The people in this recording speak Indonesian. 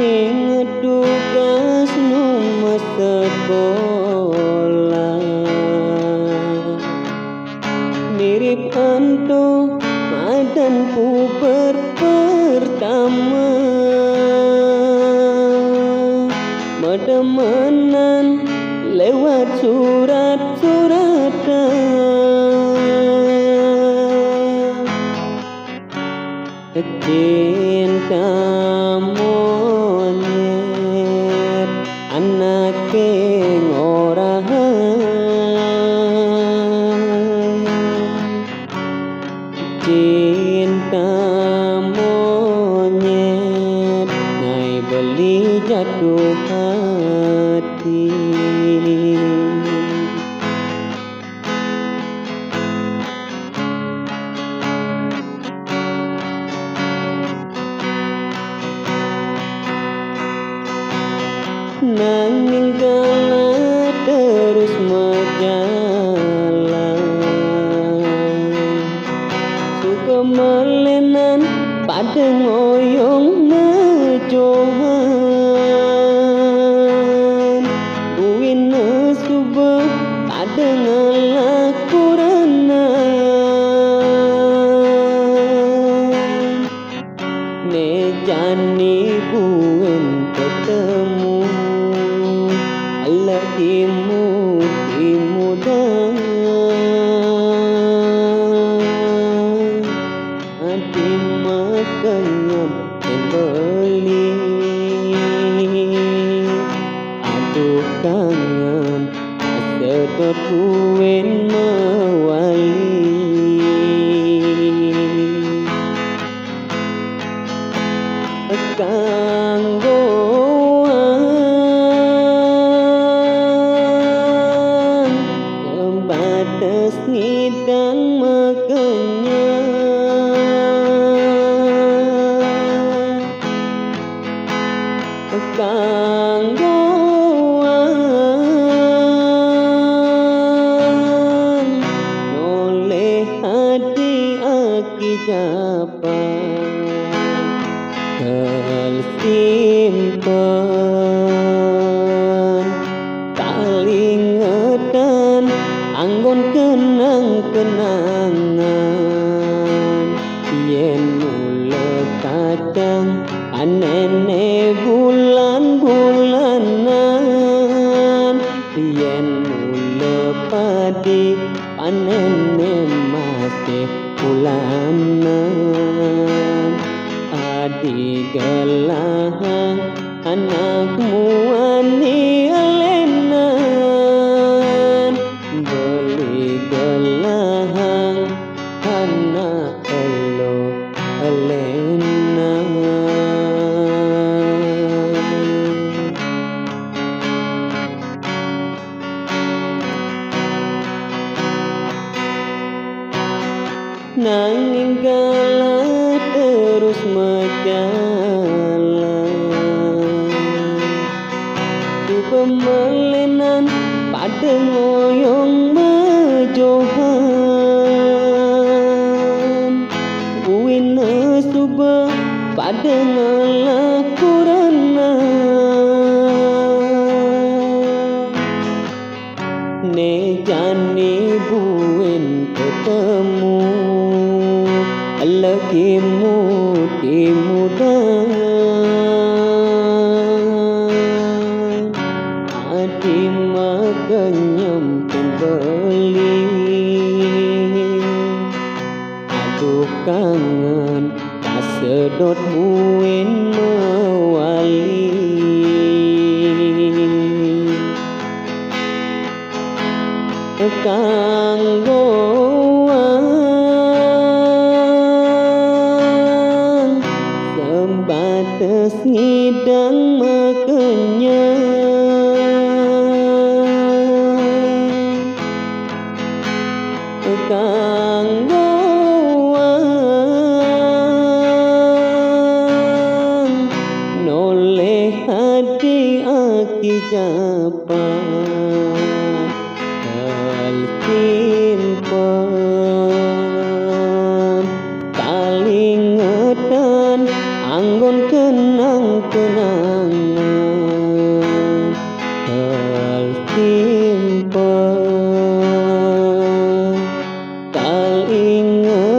Ingat tugas nomor sekolah mirip anto madan puber pertama medemenan lewat surat-suratan cinta monyet anak orang cinta monyet ngai beli jatuh hati nanging kala terus berjalan suka melenan pada ngoyong mejohan buin nesubah pada ngalakuran nejani buin ketemu Allah dimudah hati makanya beli aduh kangen sedot kuwen mewali kanggo batas ngidang makanya kanggoan oleh hati aki japan tersimpan kalingetan anggon kenang-kenangan yen mula kacang anene bulan-bulanan yen mula padi panene masih bulanan adi gelahang anakmu ani alenan beli gelahang anak elo alenan nanging kala terus berjalan suka melenan pada ngoyong mejohan buin nesubah pada ngalakuran nejani buin ketemu lagi mudah hati makanyam kembali aduh kangen kasedot buin mewali kanggoan sebatas ngidang makanya kanggoan noleh hati aki japan simpan kalingetan anggon kenang kenangan tersimpan. Tak ingat